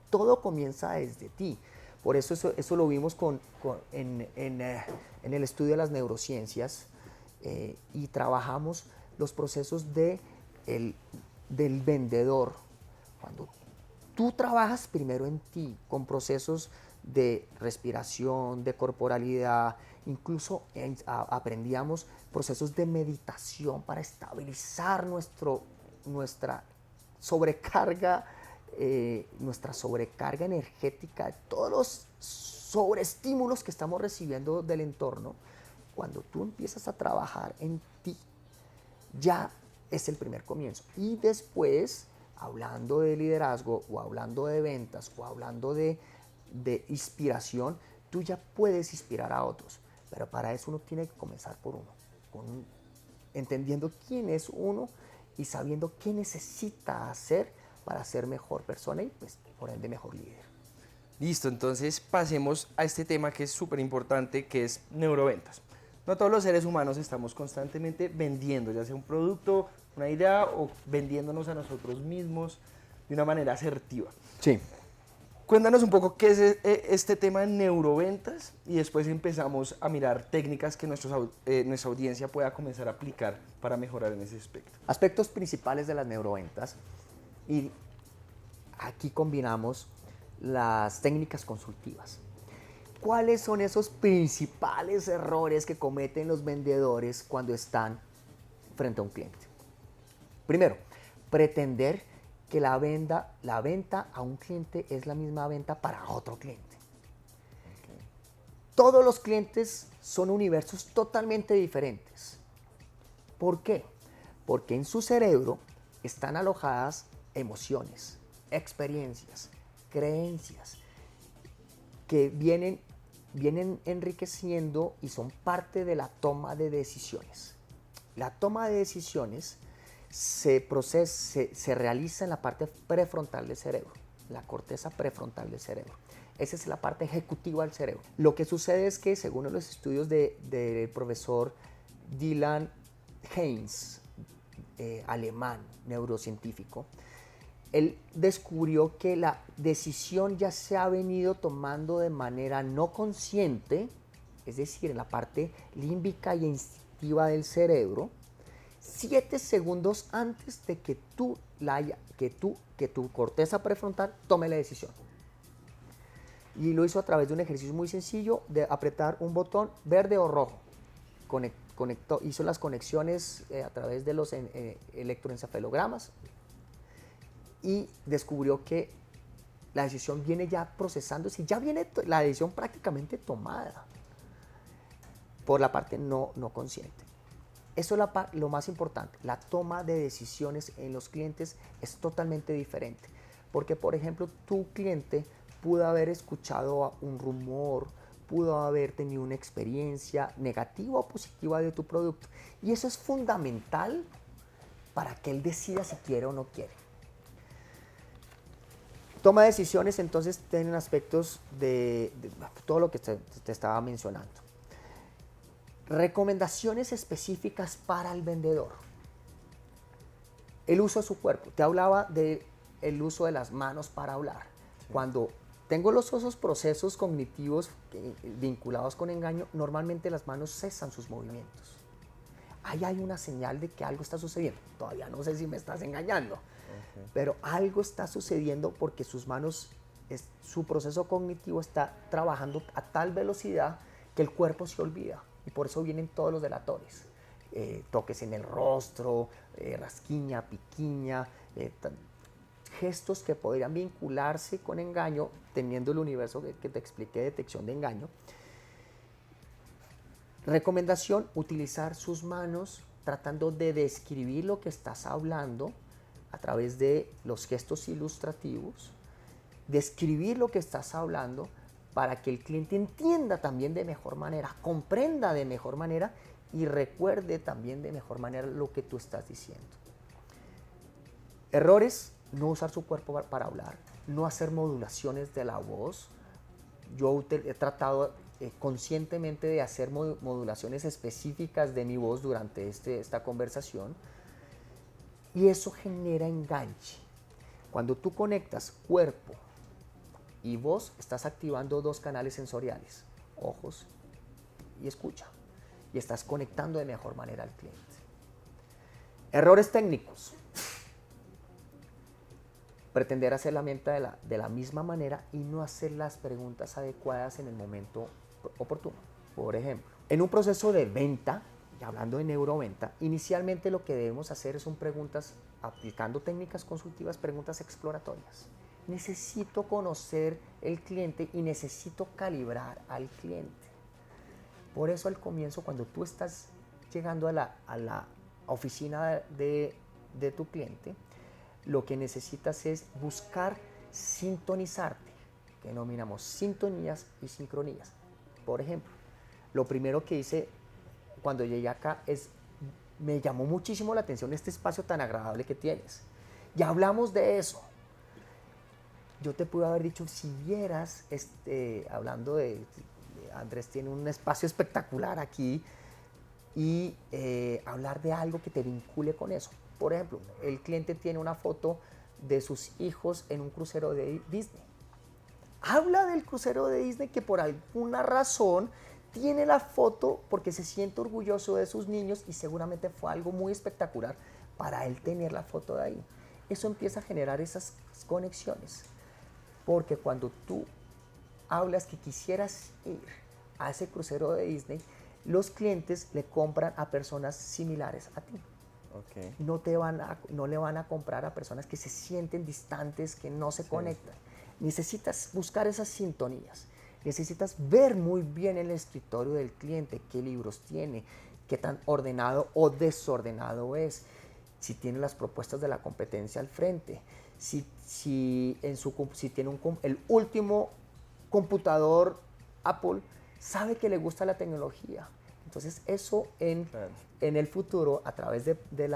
Todo comienza desde ti. Por eso lo vimos en el estudio de las neurociencias y trabajamos los procesos del vendedor. Cuando tú trabajas primero en ti, con procesos de respiración, de corporalidad, incluso aprendíamos procesos de meditación para estabilizar nuestra sobrecarga energética, todos los sobreestímulos que estamos recibiendo del entorno. Cuando tú empiezas a trabajar en ti, ya es el primer comienzo. Y después, hablando de liderazgo o hablando de ventas o hablando de inspiración, tú ya puedes inspirar a otros. Pero para eso uno tiene que comenzar por uno, entendiendo quién es uno y sabiendo qué necesita hacer para ser mejor persona y pues por ende mejor líder. Listo, entonces pasemos a este tema que es súper importante, que es neuroventas. No todos los seres humanos estamos constantemente vendiendo, ya sea un producto una idea o vendiéndonos a nosotros mismos de una manera asertiva. Sí. Cuéntanos un poco qué es este tema de neuroventas y después empezamos a mirar técnicas que nuestra audiencia pueda comenzar a aplicar para mejorar en ese aspecto. Aspectos principales de las neuroventas, y aquí combinamos las técnicas consultivas. ¿Cuáles son esos principales errores que cometen los vendedores cuando están frente a un cliente? Primero, pretender que la venta a un cliente es la misma venta para otro cliente. Okay. Todos los clientes son universos totalmente diferentes. ¿Por qué? Porque en su cerebro están alojadas emociones, experiencias, creencias que vienen enriqueciendo y son parte de la toma de decisiones. La toma de decisiones se realiza en la parte prefrontal del cerebro, la corteza prefrontal del cerebro. Esa es la parte ejecutiva del cerebro. Lo que sucede es que, según los estudios del profesor Dylan Haynes, alemán, neurocientífico, él descubrió que la decisión ya se ha venido tomando de manera no consciente, es decir, en la parte límbica y instintiva del cerebro, 7 segundos antes de que tu corteza prefrontal tome la decisión. Y lo hizo a través de un ejercicio muy sencillo de apretar un botón verde o rojo. Hizo las conexiones a través de los electroencefalogramas y descubrió que la decisión viene ya procesándose, ya viene la decisión prácticamente tomada por la parte no consciente. Eso es lo más importante. La toma de decisiones en los clientes es totalmente diferente. Porque, por ejemplo, tu cliente pudo haber escuchado un rumor, pudo haber tenido una experiencia negativa o positiva de tu producto. Y eso es fundamental para que él decida si quiere o no quiere. Toma de decisiones, entonces, tienen aspectos de todo lo que te estaba mencionando. Recomendaciones específicas para el vendedor. El uso de su cuerpo. Te hablaba del uso de las manos para hablar. Sí. Cuando tengo esos procesos cognitivos vinculados con engaño, normalmente las manos cesan sus movimientos. Ahí hay una señal de que algo está sucediendo. Todavía no sé si me estás engañando, pero algo está sucediendo porque sus manos, su proceso cognitivo está trabajando a tal velocidad que el cuerpo se olvida. Y por eso vienen todos los delatores. Toques en el rostro, rasquiña, piquiña, gestos que podrían vincularse con engaño, teniendo el universo que te expliqué de detección de engaño. Recomendación, utilizar sus manos tratando de describir lo que estás hablando a través de los gestos ilustrativos, describir lo que estás hablando para que el cliente entienda también de mejor manera, comprenda de mejor manera y recuerde también de mejor manera lo que tú estás diciendo. Errores, no usar su cuerpo para hablar, no hacer modulaciones de la voz. Yo he tratado conscientemente de hacer modulaciones específicas de mi voz durante esta conversación y eso genera enganche. Cuando tú conectas cuerpo y voz, estás activando 2 canales sensoriales, ojos y escucha, y estás conectando de mejor manera al cliente. Errores técnicos. Pretender hacer la venta de la misma manera y no hacer las preguntas adecuadas en el momento oportuno. Por ejemplo, en un proceso de venta, y hablando de neuroventa, inicialmente lo que debemos hacer son preguntas, aplicando técnicas consultivas, preguntas exploratorias. Necesito conocer el cliente y necesito calibrar al cliente. Por eso al comienzo, cuando tú estás llegando a la oficina de tu cliente, lo que necesitas es buscar sintonizarte, que denominamos sintonías y sincronías. Por ejemplo, lo primero que hice cuando llegué acá me llamó muchísimo la atención este espacio tan agradable que tienes. Ya hablamos de eso. Yo te pude haber dicho, si vieras, hablando de Andrés tiene un espacio espectacular aquí y hablar de algo que te vincule con eso. Por ejemplo, el cliente tiene una foto de sus hijos en un crucero de Disney. Habla del crucero de Disney que por alguna razón tiene la foto porque se siente orgulloso de sus niños y seguramente fue algo muy espectacular para él tener la foto de ahí. Eso empieza a generar esas conexiones. Porque cuando tú hablas que quisieras ir a ese crucero de Disney, los clientes le compran a personas similares a ti. Okay. No le van a comprar a personas que se sienten distantes, que no se conectan. Necesitas buscar esas sintonías. Necesitas ver muy bien el escritorio del cliente, qué libros tiene, qué tan ordenado o desordenado es, si tiene las propuestas de la competencia al frente, si tiene el último computador Apple, sabe que le gusta la tecnología. Entonces eso en el futuro, a través de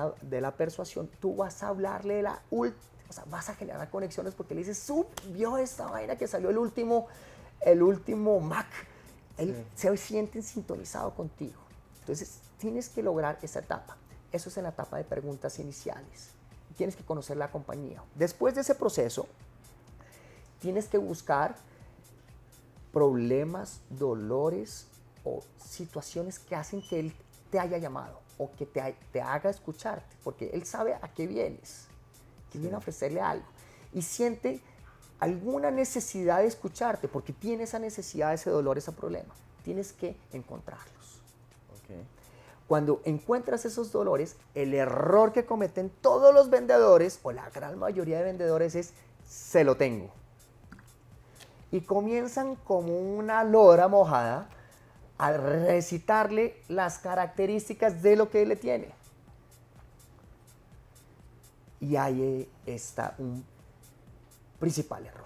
la persuasión, tú vas a hablarle o sea, vas a generar conexiones porque le dices, vio esta vaina que salió el último Mac. Él se siente sintonizado contigo. Entonces tienes que lograr esa etapa. Eso es en la etapa de preguntas iniciales. Tienes que conocer la compañía. Después de ese proceso, tienes que buscar problemas, dolores o situaciones que hacen que él te haya llamado o que te haga escucharte, porque él sabe a qué vienes, que viene a ofrecerle algo y siente alguna necesidad de escucharte, porque tiene esa necesidad, ese dolor, ese problema. Tienes que encontrarlos. Okay. Cuando encuentras esos dolores, el error que cometen todos los vendedores o la gran mayoría de vendedores es, se lo tengo. Y comienzan como una lora mojada a recitarle las características de lo que él le tiene. Y ahí está un principal error.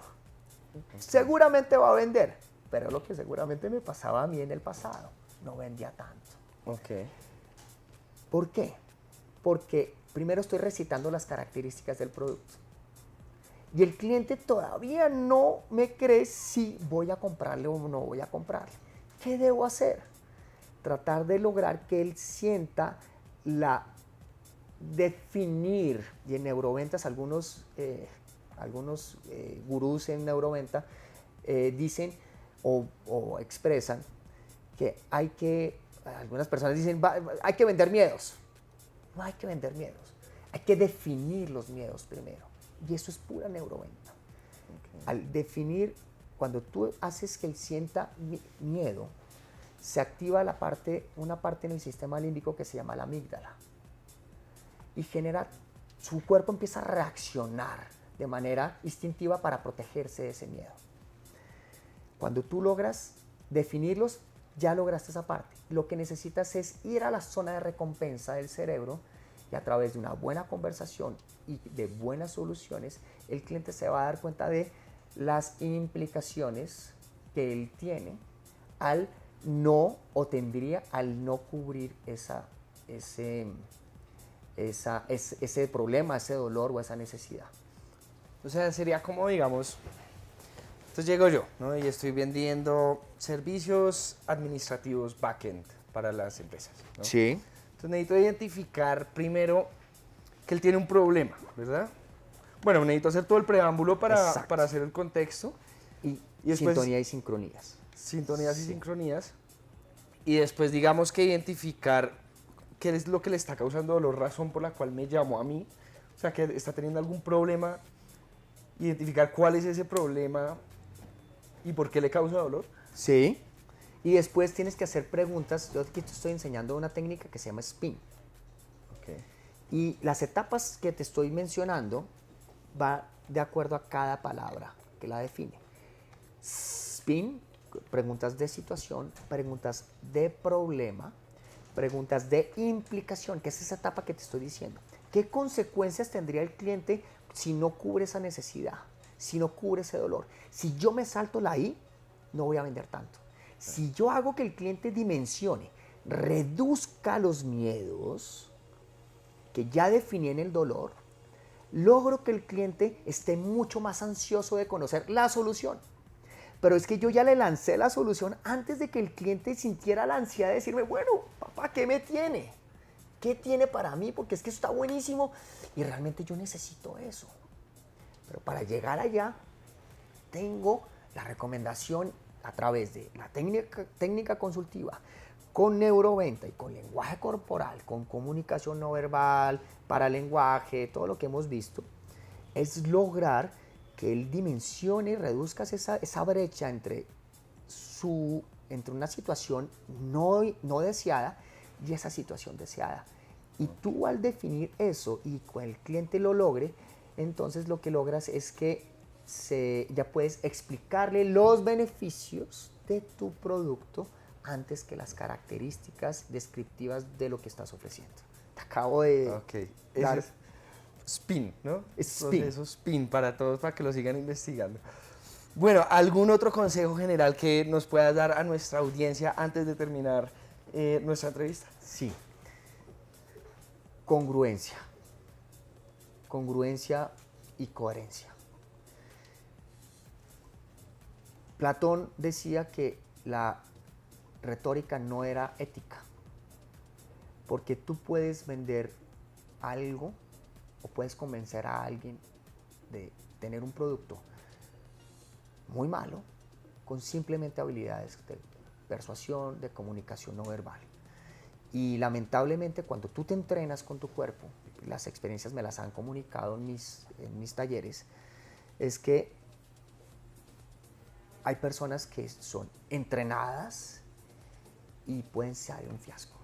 Okay. Seguramente va a vender, pero lo que seguramente me pasaba a mí en el pasado, no vendía tanto. Okay. ¿Por qué? Porque primero estoy recitando las características del producto. Y el cliente todavía no me cree si voy a comprarle o no voy a comprarle. ¿Qué debo hacer? Tratar de lograr que él sienta definir, y en neuroventas algunos gurús en neuroventa dicen o expresan que algunas personas dicen, hay que vender miedos. No hay que vender miedos, hay que definir los miedos primero. Y eso es pura neuroventa. Okay. Al definir, cuando tú haces que él sienta miedo, se activa una parte en el sistema límbico que se llama la amígdala. Y su cuerpo empieza a reaccionar de manera instintiva para protegerse de ese miedo. Cuando tú logras definirlos, ya lograste esa parte. Lo que necesitas es ir a la zona de recompensa del cerebro y a través de una buena conversación y de buenas soluciones, el cliente se va a dar cuenta de las implicaciones que él tiene al no cubrir ese problema, ese dolor o esa necesidad. O sea, sería como, digamos, entonces llego yo, ¿no? Y estoy vendiendo servicios administrativos backend para las empresas, ¿no? Sí. Entonces necesito identificar primero que él tiene un problema, ¿verdad? Bueno, necesito hacer todo el preámbulo para hacer el contexto. Y después, sintonía y sincronías. Sintonías y sincronías. Y después, digamos que identificar qué es lo que le está causando dolor, razón por la cual me llamó a mí. O sea, que está teniendo algún problema. Identificar cuál es ese problema y por qué le causa dolor. Sí. Y después tienes que hacer preguntas. Yo aquí te estoy enseñando una técnica que se llama SPIN. Okay. Y las etapas que te estoy mencionando va de acuerdo a cada palabra que la define. SPIN, preguntas de situación, preguntas de problema, preguntas de implicación, que es esa etapa que te estoy diciendo. ¿Qué consecuencias tendría el cliente si no cubre esa necesidad, si no cubre ese dolor? Si yo me salto la I, no voy a vender tanto. Si yo hago que el cliente dimensione, reduzca los miedos que ya definí en el dolor, logro que el cliente esté mucho más ansioso de conocer la solución. Pero es que yo ya le lancé la solución antes de que el cliente sintiera la ansiedad de decirme, bueno, papá, ¿qué me tiene? ¿Qué tiene para mí? Porque es que eso está buenísimo y realmente yo necesito eso. Pero para llegar allá, tengo la recomendación a través de la técnica consultiva, con neuroventa y con lenguaje corporal, con comunicación no verbal, paralenguaje, todo lo que hemos visto, es lograr que él dimensione y reduzca esa brecha entre una situación no deseada y esa situación deseada. Y tú al definir eso y que el cliente lo logre, entonces lo que logras es que ya puedes explicarle los beneficios de tu producto antes que las características descriptivas de lo que estás ofreciendo. Te acabo de dar... Eso es SPIN, ¿no? SPIN. Proceso SPIN para todos, para que lo sigan investigando. Bueno, ¿algún otro consejo general que nos puedas dar a nuestra audiencia antes de terminar nuestra entrevista? Sí. Congruencia. Congruencia y coherencia. Platón decía que la retórica no era ética, porque tú puedes vender algo o puedes convencer a alguien de tener un producto muy malo con simplemente habilidades de persuasión, de comunicación no verbal. Y lamentablemente cuando tú te entrenas con tu cuerpo, las experiencias me las han comunicado en mis talleres, es que hay personas que son entrenadas y pueden ser un fiasco.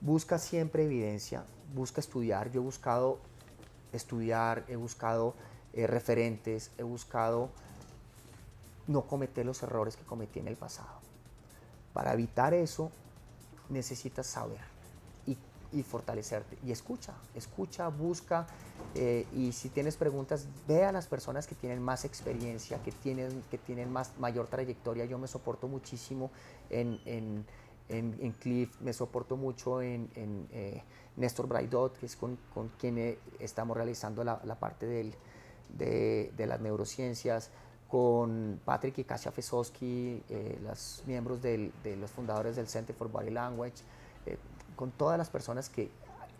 Busca siempre evidencia, busca estudiar. Yo he buscado estudiar, he buscado referentes, he buscado no cometer los errores que cometí en el pasado. Para evitar eso, necesitas saber y fortalecerte. Y escucha, busca, y si tienes preguntas, ve a las personas que tienen más experiencia, que tienen mayor trayectoria. Yo me soporto muchísimo en Cliff, me soporto mucho en Néstor Braidot, que es con quien estamos realizando la parte de las neurociencias, con Patrick y Kasia Fesowski, los miembros de los fundadores del Center for Body Language, con todas las personas que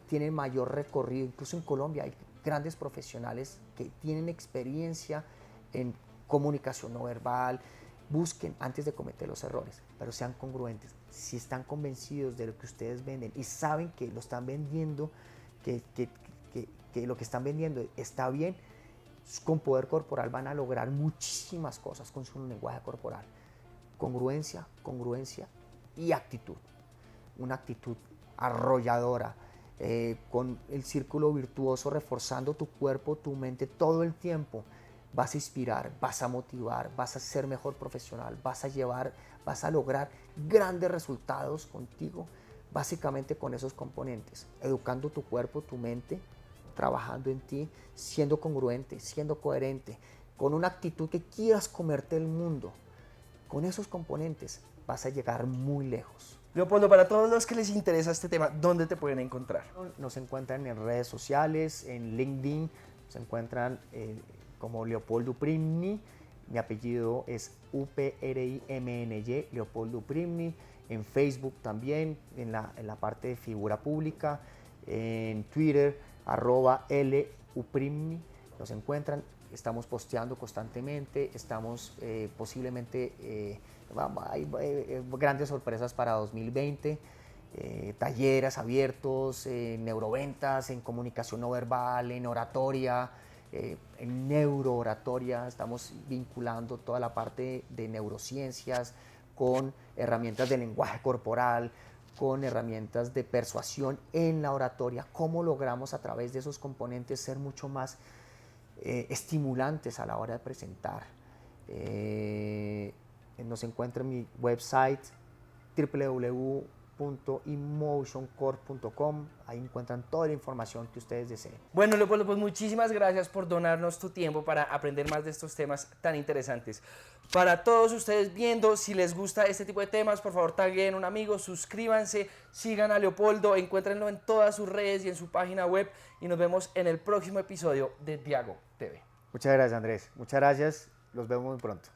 tienen mayor recorrido. Incluso en Colombia hay grandes profesionales que tienen experiencia en comunicación no verbal. Busquen antes de cometer los errores, pero sean congruentes. Si están convencidos de lo que ustedes venden y saben que lo están vendiendo, que lo que están vendiendo está bien, con poder corporal van a lograr muchísimas cosas con su lenguaje corporal. Congruencia y actitud. Una actitud arrolladora, con el círculo virtuoso reforzando tu cuerpo, tu mente todo el tiempo. Vas a inspirar, vas a motivar, vas a ser mejor profesional, vas a lograr grandes resultados contigo, básicamente con esos componentes, educando tu cuerpo, tu mente, trabajando en ti, siendo congruente, siendo coherente, con una actitud que quieras comerte el mundo. Con esos componentes vas a llegar muy lejos. Leopoldo, para todos los que les interesa este tema, ¿dónde te pueden encontrar? Nos encuentran en redes sociales, en LinkedIn, nos encuentran como Leopoldo Primni. Mi apellido es UPRIMNY, Leopoldo Primni. En Facebook también, en la parte de figura pública, en Twitter, @LUPrimni. Nos encuentran, estamos posteando constantemente, estamos posiblemente, hay grandes sorpresas para 2020, talleres abiertos, en neuroventas, en comunicación no verbal, en oratoria, en neurooratoria. Estamos vinculando toda la parte de neurociencias con herramientas de lenguaje corporal, con herramientas de persuasión en la oratoria. Cómo logramos a través de esos componentes ser mucho más estimulantes a la hora de presentar. Nos encuentra en mi website www.emotioncore.com. Ahí encuentran toda la información que ustedes deseen. Bueno, Leopoldo, pues muchísimas gracias por donarnos tu tiempo para aprender más de estos temas tan interesantes. Para todos ustedes viendo, si les gusta este tipo de temas, por favor taguen a un amigo, suscríbanse, sigan a Leopoldo, encuéntrenlo en todas sus redes y en su página web, y nos vemos en el próximo episodio de Diago TV. Muchas gracias, Andrés. Muchas gracias. Los vemos muy pronto.